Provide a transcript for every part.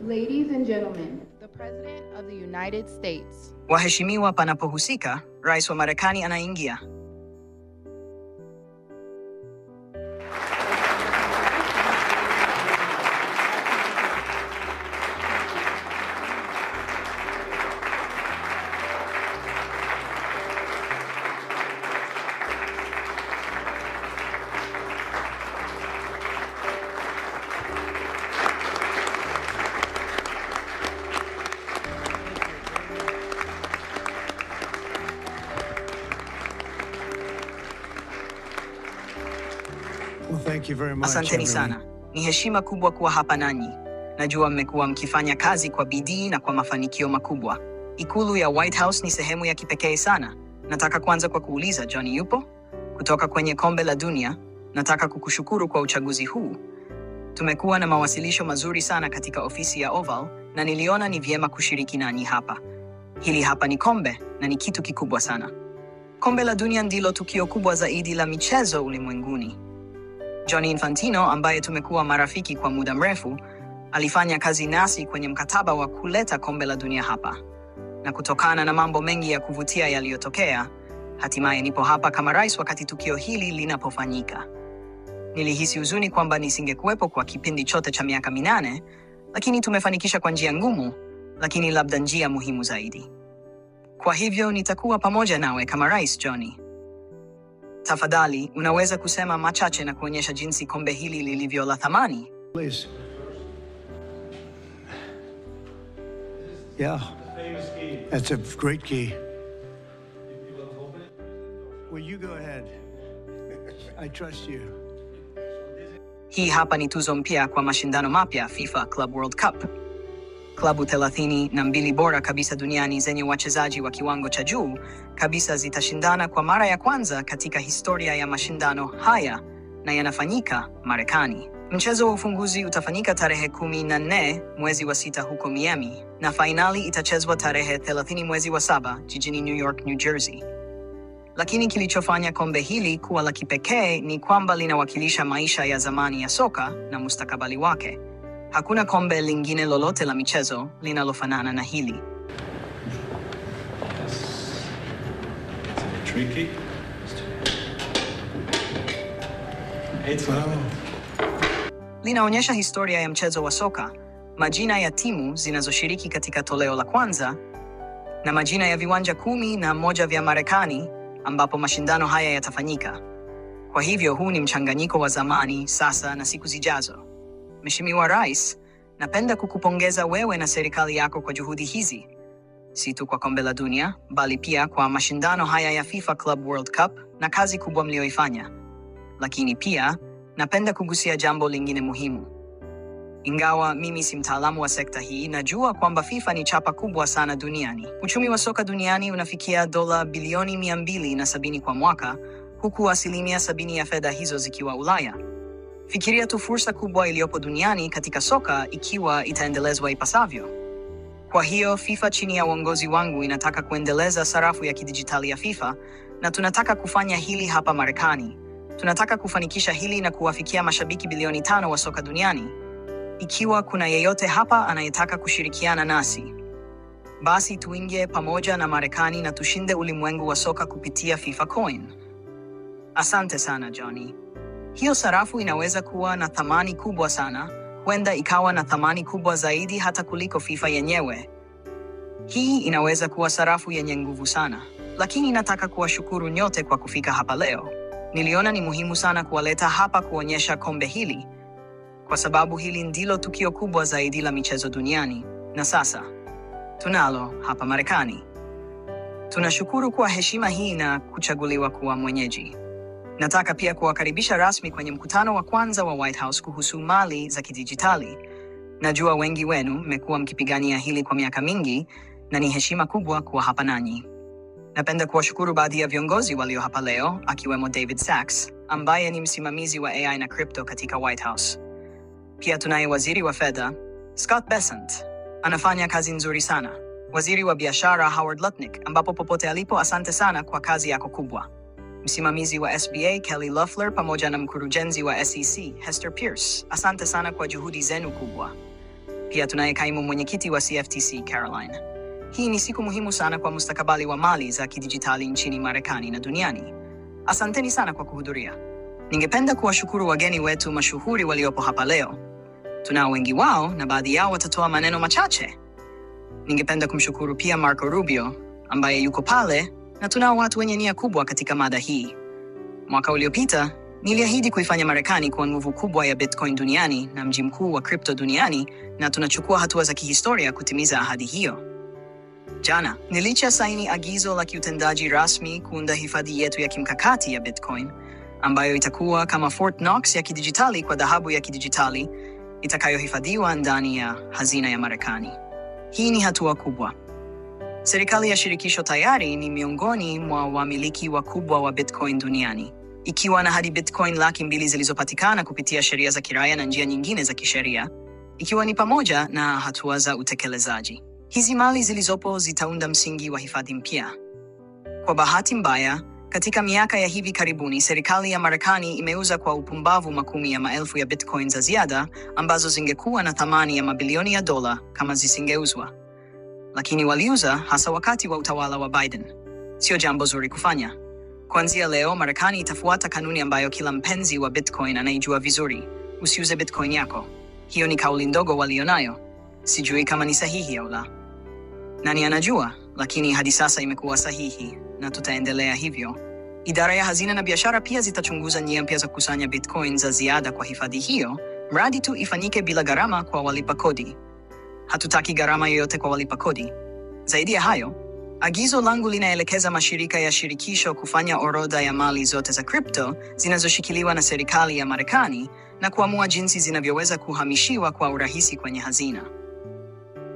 Ladies and gentlemen, the President of the United States. Waheshimiwa, panapohusika, Rais wa Marekani anaingia. Well, thank you very much. Asanteni sana. Ni heshima kubwa kuwa hapa nanyi. Najua mmekuwa mkifanya kazi kwa bidii na kwa mafanikio makubwa. Ikulu ya White House ni sehemu ya kipekee sana. Nataka kuanza kwa kuuliza, Johnny yupo? Kutoka kwenye kombe la dunia, nataka kukushukuru kwa uchaguzi huu. Tumekuwa na mawasilisho mazuri sana katika ofisi ya Oval na niliona ni vyema kushiriki nanyi hapa. Hili hapa ni kombe na ni kitu kikubwa sana. Kombe la dunia ndilo tukio kubwa zaidi la michezo ulimwenguni. Gianni Infantino, ambaye tumekuwa marafiki kwa muda mrefu, alifanya kazi nasi kwenye mkataba wa kuleta kombe la dunia hapa. Na kutokana na mambo mengi ya kuvutia yaliyotokea, hatimaye nipo hapa kama rais wakati tukio hili linapofanyika. Nilihisi huzuni kwamba nisingekuwepo kwa kipindi chote cha miaka 8, lakini tumefanikisha kwa njia ngumu, lakini labda njia muhimu zaidi. Kwa hivyo nitakuwa pamoja nawe kama rais, Johnny. Tafadhali, unaweza kusema machache na kuonyesha jinsi kombe hili lilivyo la thamani? Please. Yeah. That's a great key. Well, you go ahead. I trust you. Hii hapa ni tuzo mpya kwa mashindano mapya FIFA Club World Cup. Klabu 32 bora kabisa duniani zenye wachezaji wa kiwango cha juu kabisa zitashindana kwa mara ya kwanza katika historia ya mashindano haya na yanafanyika Marekani. Mchezo wa ufunguzi utafanyika tarehe 14 mwezi wa 6 huko Miami na fainali itachezwa tarehe 30 mwezi wa 7 jijini New York, New Jersey. Lakini kilichofanya kombe hili kuwa la kipekee ni kwamba linawakilisha maisha ya zamani ya soka na mustakabali wake. Hakuna kombe lingine lolote la michezo linalofanana na hili. Tricky. Linaonyesha historia ya mchezo wa soka, majina ya timu zinazoshiriki katika toleo la kwanza, na majina ya viwanja 11 vya Marekani ambapo mashindano haya yatafanyika. Kwa hivyo huu ni mchanganyiko wa zamani, sasa na siku zijazo. Mheshimiwa Rais, napenda kukupongeza wewe na serikali yako kwa juhudi hizi. Si tu kwa kombe la dunia, bali pia kwa mashindano haya ya FIFA Club World Cup na kazi kubwa mlioifanya. Lakini pia, napenda kugusia jambo lingine muhimu. Ingawa mimi si mtaalamu wa sekta hii, najua kwamba FIFA ni chapa kubwa sana duniani. Uchumi wa soka duniani unafikia dola bilioni 270 kwa mwaka, huku asilimia 70 ya fedha hizo zikiwa Ulaya. Fikiria tu fursa kubwa iliyopo duniani katika soka ikiwa itaendelezwa ipasavyo. Kwa hiyo FIFA chini ya uongozi wangu inataka kuendeleza sarafu ya kidijitali ya FIFA, na tunataka kufanya hili hapa Marekani. Tunataka kufanikisha hili na kuwafikia mashabiki bilioni 5 wa soka duniani. Ikiwa kuna yeyote hapa anayetaka kushirikiana nasi, basi tuingie pamoja na Marekani na tushinde ulimwengu wa soka kupitia FIFA Coin. Asante sana, Johnny. Hiyo sarafu inaweza kuwa na thamani kubwa sana, huenda ikawa na thamani kubwa zaidi hata kuliko FIFA yenyewe. Hii inaweza kuwa sarafu yenye nguvu sana, lakini nataka kuwashukuru nyote kwa kufika hapa leo. Niliona ni muhimu sana kuwaleta hapa kuonyesha kombe hili, kwa sababu hili ndilo tukio kubwa zaidi la michezo duniani, na sasa tunalo hapa Marekani. Tunashukuru kwa heshima hii na kuchaguliwa kuwa mwenyeji. Nataka pia kuwakaribisha rasmi kwenye mkutano wa kwanza wa White House kuhusu mali za kidijitali. Najua wengi wenu mmekuwa mkipigania hili kwa miaka mingi na ni heshima kubwa kuwa hapa nanyi. Napenda kuwashukuru baadhi ya viongozi walio hapa leo, akiwemo David Sachs, ambaye ni msimamizi wa AI na crypto katika White House. Pia tunaye waziri wa fedha, Scott Bessent. Anafanya kazi nzuri sana. Waziri wa biashara Howard Lutnick, ambapo popote alipo, asante sana kwa kazi yako kubwa. Msimamizi wa SBA Kelly Loeffler pamoja na mkurugenzi wa SEC Hester Pierce, asante sana kwa juhudi zenu kubwa. Pia tunaye kaimu mwenyekiti wa CFTC Caroline. Hii ni siku muhimu sana kwa mustakabali wa mali za kidijitali nchini Marekani na duniani. Asanteni sana kwa kuhudhuria. Ningependa kuwashukuru wageni wetu mashuhuri waliopo hapa leo. Tunao wengi wao na baadhi yao watatoa maneno machache. Ningependa kumshukuru pia Marco Rubio ambaye yuko pale, na tunao watu wenye nia kubwa katika mada hii. Mwaka uliopita niliahidi kuifanya Marekani kuwa nguvu kubwa ya Bitcoin duniani na mji mkuu wa crypto duniani, na tunachukua hatua za kihistoria kutimiza ahadi hiyo. Jana nilitia saini agizo la kiutendaji rasmi kuunda hifadhi yetu ya kimkakati ya Bitcoin, ambayo itakuwa kama Fort Knox ya kidijitali kwa dhahabu ya kidijitali itakayohifadhiwa ndani ya hazina ya Marekani. Hii ni hatua kubwa. Serikali ya shirikisho tayari ni miongoni mwa wamiliki wakubwa wa Bitcoin duniani, ikiwa na hadi Bitcoin 200,000 zilizopatikana kupitia sheria za kiraia na njia nyingine za kisheria, ikiwa ni pamoja na hatua za utekelezaji. Hizi mali zilizopo zitaunda msingi wa hifadhi mpya. Kwa bahati mbaya, katika miaka ya hivi karibuni, serikali ya Marekani imeuza kwa upumbavu makumi ya maelfu ya Bitcoin za ziada ambazo zingekuwa na thamani ya mabilioni ya dola kama zisingeuzwa. Lakini waliuza hasa wakati wa utawala wa Biden. Sio jambo zuri kufanya. Kuanzia leo, Marekani itafuata kanuni ambayo kila mpenzi wa Bitcoin anaijua vizuri: usiuze Bitcoin yako. Hiyo ni kauli ndogo walionayo. Sijui kama ni sahihi au la. Nani anajua, lakini hadi sasa imekuwa sahihi na tutaendelea hivyo. Idara ya hazina na biashara pia zitachunguza njia mpya za kukusanya Bitcoin za ziada kwa hifadhi hiyo, mradi tu ifanyike bila gharama kwa walipa kodi. Hatutaki gharama yoyote kwa walipa kodi. Zaidi ya hayo, agizo langu linaelekeza mashirika ya shirikisho kufanya orodha ya mali zote za crypto zinazoshikiliwa na serikali ya Marekani na kuamua jinsi zinavyoweza kuhamishiwa kwa urahisi kwenye hazina.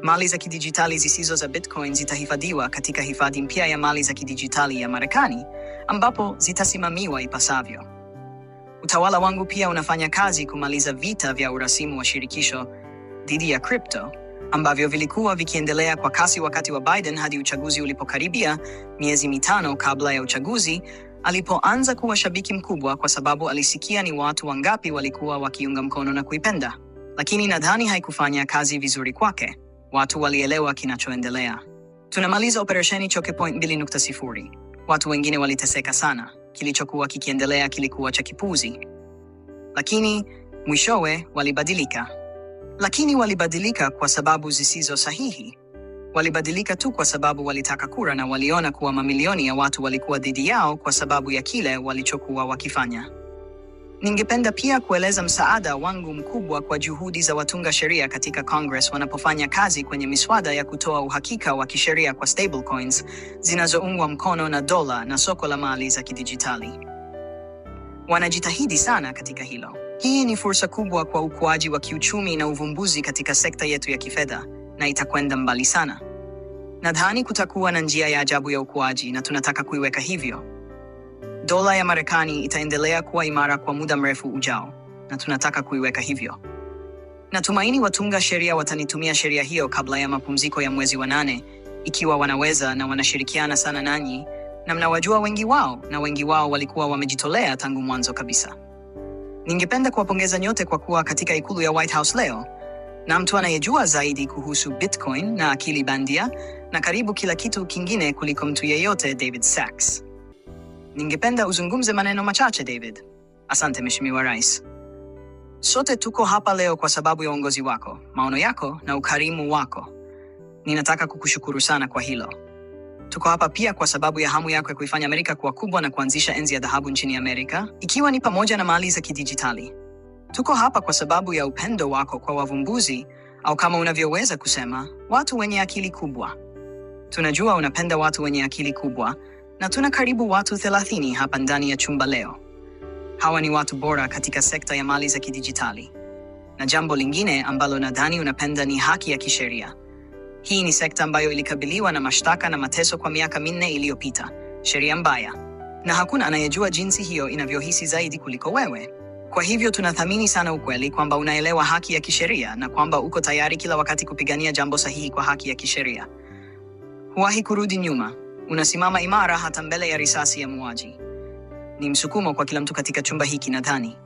Mali za kidijitali zisizo za Bitcoin zitahifadhiwa katika hifadhi mpya ya mali za kidijitali ya Marekani, ambapo zitasimamiwa ipasavyo. Utawala wangu pia unafanya kazi kumaliza vita vya urasimu wa shirikisho dhidi ya crypto, ambavyo vilikuwa vikiendelea kwa kasi wakati wa Biden hadi uchaguzi ulipokaribia, miezi 5 kabla ya uchaguzi, alipoanza kuwa shabiki mkubwa kwa sababu alisikia ni watu wangapi walikuwa wakiunga mkono na kuipenda. Lakini nadhani haikufanya kazi vizuri kwake. Watu walielewa kinachoendelea. Tunamaliza operesheni Choke Point 2.0. Watu wengine waliteseka sana. Kilichokuwa kikiendelea kilikuwa cha kipuzi. Lakini mwishowe walibadilika. Lakini walibadilika kwa sababu zisizo sahihi. Walibadilika tu kwa sababu walitaka kura na waliona kuwa mamilioni ya watu walikuwa dhidi yao kwa sababu ya kile walichokuwa wakifanya. Ningependa pia kueleza msaada wangu mkubwa kwa juhudi za watunga sheria katika Congress wanapofanya kazi kwenye miswada ya kutoa uhakika wa kisheria kwa stablecoins zinazoungwa mkono na dola na soko la mali za kidijitali. Wanajitahidi sana katika hilo. Hii ni fursa kubwa kwa ukuaji wa kiuchumi na uvumbuzi katika sekta yetu ya kifedha, na itakwenda mbali sana. Nadhani kutakuwa na njia ya ajabu ya ukuaji na tunataka kuiweka hivyo. Dola ya Marekani itaendelea kuwa imara kwa muda mrefu ujao, na tunataka kuiweka hivyo. Natumaini watunga sheria watanitumia sheria hiyo kabla ya mapumziko ya mwezi wa 8, ikiwa wanaweza, na wanashirikiana sana nanyi, na mnawajua wengi wao, na wengi wao walikuwa wamejitolea tangu mwanzo kabisa. Ningependa kuwapongeza nyote kwa kuwa katika ikulu ya White House leo, na mtu anayejua zaidi kuhusu Bitcoin na akili bandia, na karibu kila kitu kingine kuliko mtu yeyote, David Sachs. Ningependa uzungumze maneno machache, David. Asante Mheshimiwa Rais. Sote tuko hapa leo kwa sababu ya uongozi wako, maono yako na ukarimu wako. Ninataka kukushukuru sana kwa hilo. Tuko hapa pia kwa sababu ya hamu yako ya kuifanya Amerika kuwa kubwa na kuanzisha enzi ya dhahabu nchini Amerika, ikiwa ni pamoja na mali za kidijitali. Tuko hapa kwa sababu ya upendo wako kwa wavumbuzi, au kama unavyoweza kusema, watu wenye akili kubwa. Tunajua unapenda watu wenye akili kubwa, na tuna karibu watu 30 hapa ndani ya chumba leo. Hawa ni watu bora katika sekta ya mali za kidijitali. Na jambo lingine ambalo nadhani unapenda ni haki ya kisheria. Hii ni sekta ambayo ilikabiliwa na mashtaka na mateso kwa miaka 4 iliyopita. Sheria mbaya. Na hakuna anayejua jinsi hiyo inavyohisi zaidi kuliko wewe. Kwa hivyo tunathamini sana ukweli kwamba unaelewa haki ya kisheria na kwamba uko tayari kila wakati kupigania jambo sahihi kwa haki ya kisheria. Huwahi kurudi nyuma. Unasimama imara hata mbele ya risasi ya muuaji. Ni msukumo kwa kila mtu katika chumba hiki nadhani.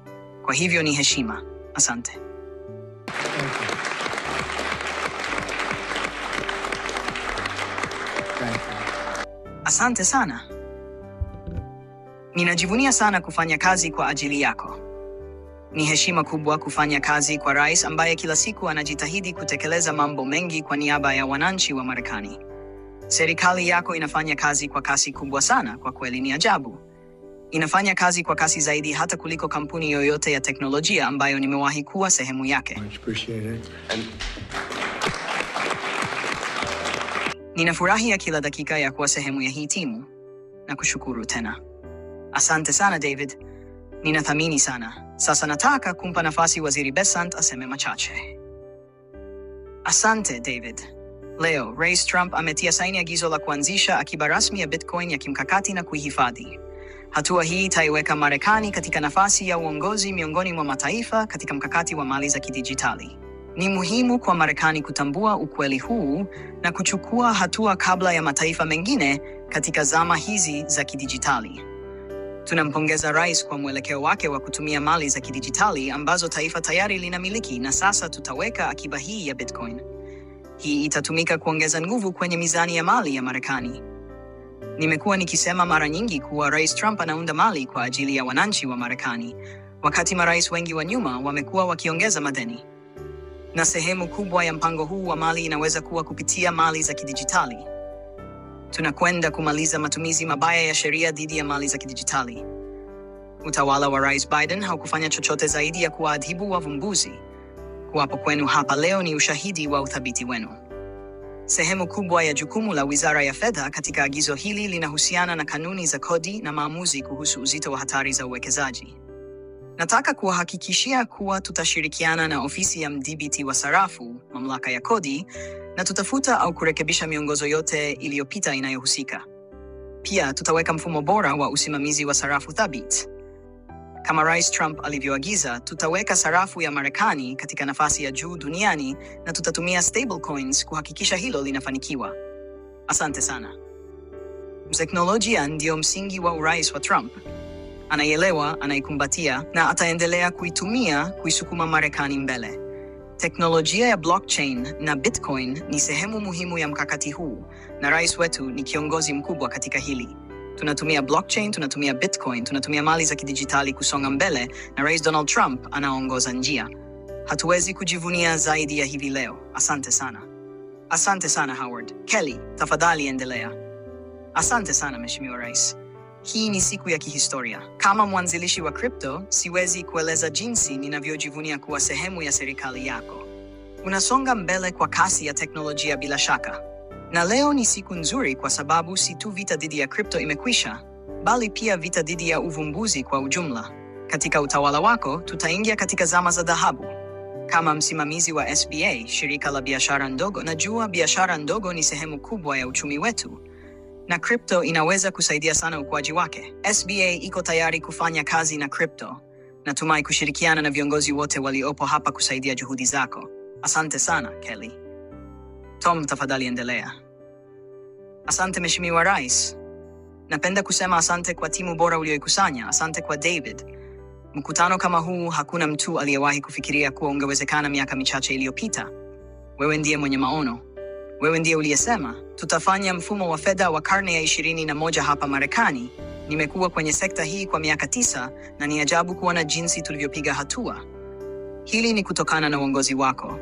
Kwa hivyo ni heshima. Asante. Thank you. Asante sana. Ninajivunia sana kufanya kazi kwa ajili yako. Ni heshima kubwa kufanya kazi kwa rais ambaye kila siku anajitahidi kutekeleza mambo mengi kwa niaba ya wananchi wa Marekani. Serikali yako inafanya kazi kwa kasi kubwa sana, kwa kweli ni ajabu. Inafanya kazi kwa kasi zaidi hata kuliko kampuni yoyote ya teknolojia ambayo nimewahi kuwa sehemu yake. Much appreciated. Ninafurahia kila dakika ya kuwa sehemu ya hii timu na kushukuru tena. Asante sana David. Ninathamini sana. Sasa nataka kumpa nafasi Waziri Bessent aseme machache. Asante David. Leo, Rais Trump ametia saini agizo la kuanzisha akiba rasmi ya Bitcoin ya kimkakati na kuihifadhi. Hatua hii itaiweka Marekani katika nafasi ya uongozi miongoni mwa mataifa katika mkakati wa mali za kidijitali. Ni muhimu kwa Marekani kutambua ukweli huu na kuchukua hatua kabla ya mataifa mengine katika zama hizi za kidijitali. Tunampongeza rais kwa mwelekeo wake wa kutumia mali za kidijitali ambazo taifa tayari linamiliki, na sasa tutaweka akiba hii ya Bitcoin. Hii itatumika kuongeza nguvu kwenye mizani ya mali ya Marekani. Nimekuwa nikisema mara nyingi kuwa Rais Trump anaunda mali kwa ajili ya wananchi wa Marekani, wakati marais wengi wa nyuma wamekuwa wakiongeza madeni. Na sehemu kubwa ya mpango huu wa mali inaweza kuwa kupitia mali za kidijitali. Tunakwenda kumaliza matumizi mabaya ya sheria dhidi ya mali za kidijitali. Utawala wa Rais Biden haukufanya chochote zaidi ya kuwaadhibu wavumbuzi. Kuwapo kwenu hapa leo ni ushahidi wa uthabiti wenu. Sehemu kubwa ya jukumu la Wizara ya Fedha katika agizo hili linahusiana na kanuni za kodi na maamuzi kuhusu uzito wa hatari za uwekezaji. Nataka kuwahakikishia kuwa tutashirikiana na ofisi ya mdhibiti wa sarafu, mamlaka ya kodi, na tutafuta au kurekebisha miongozo yote iliyopita inayohusika. Pia tutaweka mfumo bora wa usimamizi wa sarafu thabiti. Kama Rais Trump alivyoagiza, tutaweka sarafu ya Marekani katika nafasi ya juu duniani na tutatumia stablecoins kuhakikisha hilo linafanikiwa. Asante sana. Teknolojia ndio msingi wa urais wa Trump. Anaielewa, anaikumbatia na ataendelea kuitumia kuisukuma Marekani mbele. Teknolojia ya blockchain na Bitcoin ni sehemu muhimu ya mkakati huu, na rais wetu ni kiongozi mkubwa katika hili. Tunatumia blockchain, tunatumia Bitcoin, tunatumia mali za kidijitali kusonga mbele, na Rais Donald Trump anaongoza njia. Hatuwezi kujivunia zaidi ya hivi leo. Asante sana. Asante sana Howard. Kelly, tafadhali endelea. Asante sana Mheshimiwa Rais. Hii ni siku ya kihistoria. Kama mwanzilishi wa crypto, siwezi kueleza jinsi ninavyojivunia kuwa sehemu ya serikali yako. Unasonga mbele kwa kasi ya teknolojia bila shaka. Na leo ni siku nzuri kwa sababu si tu vita dhidi ya crypto imekwisha, bali pia vita dhidi ya uvumbuzi kwa ujumla. Katika utawala wako, tutaingia katika zama za dhahabu. Kama msimamizi wa SBA, shirika la biashara ndogo, najua biashara ndogo ni sehemu kubwa ya uchumi wetu, na crypto inaweza kusaidia sana ukuaji wake. SBA iko tayari kufanya kazi na crypto. Natumai kushirikiana na viongozi wote waliopo hapa kusaidia juhudi zako. Asante sana, Kelly. Tom, tafadhali endelea. Asante Mheshimiwa Rais. Napenda kusema asante kwa timu bora ulioikusanya. Asante kwa David. Mkutano kama huu hakuna mtu aliyewahi kufikiria kuwa ungewezekana miaka michache iliyopita. Wewe ndiye mwenye maono. Wewe ndiye uliyesema, tutafanya mfumo wa fedha wa karne ya 21 hapa Marekani. Nimekuwa kwenye sekta hii kwa miaka 9 na ni ajabu kuona jinsi tulivyopiga hatua. Hili ni kutokana na uongozi wako.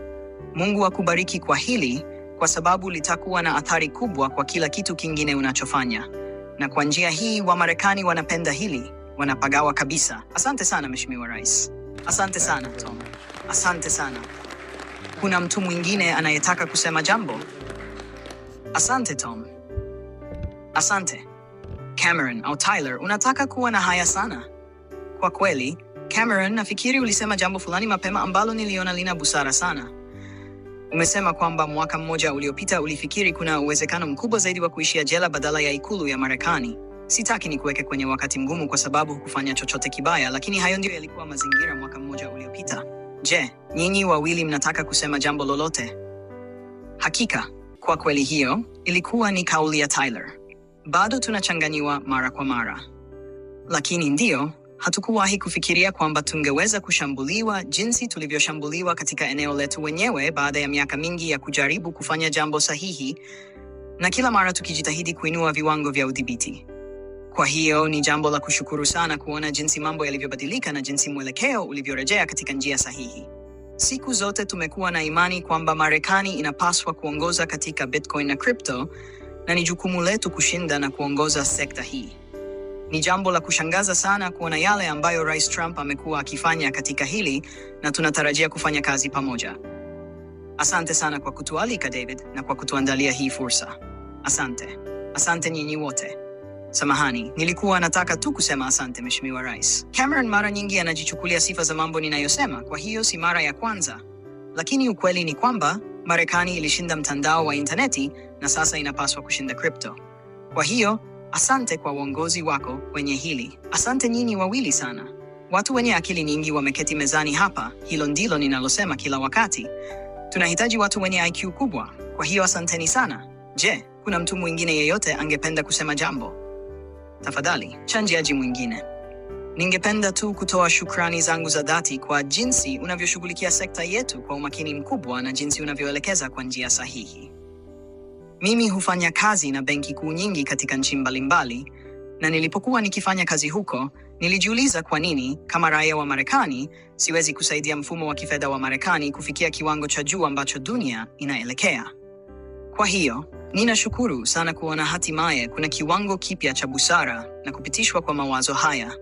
Mungu akubariki kwa hili, kwa sababu litakuwa na athari kubwa kwa kila kitu kingine unachofanya. Na kwa njia hii Wamarekani wanapenda hili, wanapagawa kabisa. Asante sana Mheshimiwa Rais. Asante sana Tom. Asante sana. Kuna mtu mwingine anayetaka kusema jambo? Asante Tom. Asante. Cameron au Tyler, unataka kuwa na haya sana? Kwa kweli, Cameron, nafikiri ulisema jambo fulani mapema ambalo niliona lina busara sana. Umesema kwamba mwaka mmoja uliopita ulifikiri kuna uwezekano mkubwa zaidi wa kuishia jela badala ya ikulu ya Marekani. Sitaki nikuweke kwenye wakati mgumu kwa sababu hukufanya chochote kibaya, lakini hayo ndio yalikuwa mazingira mwaka mmoja uliopita. Je, nyinyi wawili mnataka kusema jambo lolote? Hakika, kwa kweli hiyo ilikuwa ni kauli ya Tyler. Bado tunachanganyiwa mara kwa mara. Lakini ndio, hatukuwahi kufikiria kwamba tungeweza kushambuliwa jinsi tulivyoshambuliwa katika eneo letu wenyewe baada ya miaka mingi ya kujaribu kufanya jambo sahihi. na kila mara tukijitahidi kuinua viwango vya udhibiti. Kwa hiyo ni jambo la kushukuru sana kuona jinsi mambo yalivyobadilika na jinsi mwelekeo ulivyorejea katika njia sahihi. Siku zote tumekuwa na imani kwamba Marekani inapaswa kuongoza katika Bitcoin na crypto, na ni jukumu letu kushinda na kuongoza sekta hii. Ni jambo la kushangaza sana kuona yale ambayo Rais Trump amekuwa akifanya katika hili, na tunatarajia kufanya kazi pamoja. Asante sana kwa kutualika David, na kwa kutuandalia hii fursa. Asante. Asante nyinyi wote. Samahani, nilikuwa nataka tu kusema asante Mheshimiwa Rais. Cameron mara nyingi anajichukulia sifa za mambo ninayosema, kwa hiyo si mara ya kwanza. Lakini ukweli ni kwamba Marekani ilishinda mtandao wa interneti na sasa inapaswa kushinda crypto. Kwa hiyo, asante kwa uongozi wako kwenye hili. Asante nyinyi wawili sana. Watu wenye akili nyingi wameketi mezani hapa, hilo ndilo ninalosema kila wakati. Tunahitaji watu wenye IQ kubwa, kwa hiyo asanteni sana. Je, kuna mtu mwingine yeyote angependa kusema jambo? Tafadhali, changiaji mwingine. Ningependa tu kutoa shukrani zangu za dhati kwa jinsi unavyoshughulikia sekta yetu kwa umakini mkubwa na jinsi unavyoelekeza kwa njia sahihi. Mimi hufanya kazi na benki kuu nyingi katika nchi mbalimbali, na nilipokuwa nikifanya kazi huko, nilijiuliza kwa nini, kama raia wa Marekani, siwezi kusaidia mfumo wa kifedha wa Marekani kufikia kiwango cha juu ambacho dunia inaelekea. Kwa hiyo, ninashukuru sana kuona hatimaye kuna kiwango kipya cha busara na kupitishwa kwa mawazo haya.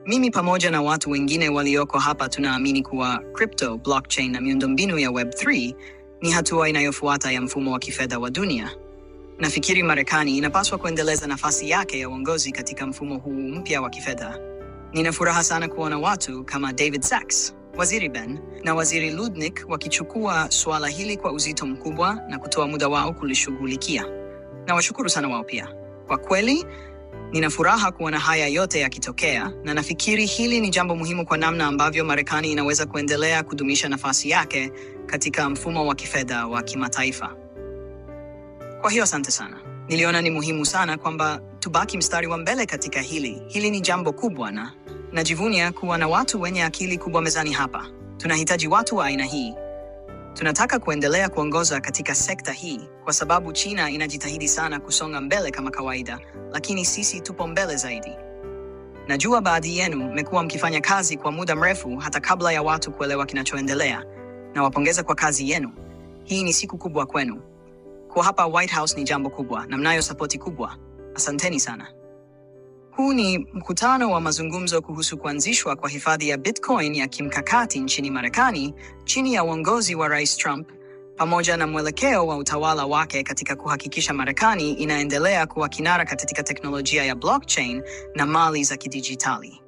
Mimi pamoja na watu wengine walioko hapa tunaamini kuwa crypto, blockchain na miundombinu ya Web3 ni hatua inayofuata ya mfumo wa kifedha wa dunia. Nafikiri Marekani inapaswa kuendeleza nafasi yake ya uongozi katika mfumo huu mpya wa kifedha. Nina furaha sana kuona watu kama David Sachs, Waziri Ben na Waziri Ludnick wakichukua suala hili kwa uzito mkubwa na kutoa muda wao kulishughulikia. Na washukuru sana wao pia. Kwa kweli, nina furaha kuona haya yote yakitokea, na nafikiri hili ni jambo muhimu kwa namna ambavyo Marekani inaweza kuendelea kudumisha nafasi yake katika mfumo wa kifedha wa kimataifa. Kwa hiyo asante sana. Niliona ni muhimu sana kwamba tubaki mstari wa mbele katika hili. Hili ni jambo kubwa na najivunia kuwa na watu wenye akili kubwa mezani hapa. Tunahitaji watu wa aina hii. Tunataka kuendelea kuongoza katika sekta hii kwa sababu China inajitahidi sana kusonga mbele kama kawaida, lakini sisi tupo mbele zaidi. Najua baadhi yenu mmekuwa mkifanya kazi kwa muda mrefu hata kabla ya watu kuelewa kinachoendelea. Nawapongeza kwa kazi yenu. Hii ni siku kubwa kwenu. Kwa hapa White House ni jambo kubwa na mnayo sapoti kubwa. Asanteni sana. Huu ni mkutano wa mazungumzo kuhusu kuanzishwa kwa hifadhi ya Bitcoin ya kimkakati nchini Marekani chini ya uongozi wa Rais Trump, pamoja na mwelekeo wa utawala wake katika kuhakikisha Marekani inaendelea kuwa kinara katika teknolojia ya blockchain na mali za kidijitali.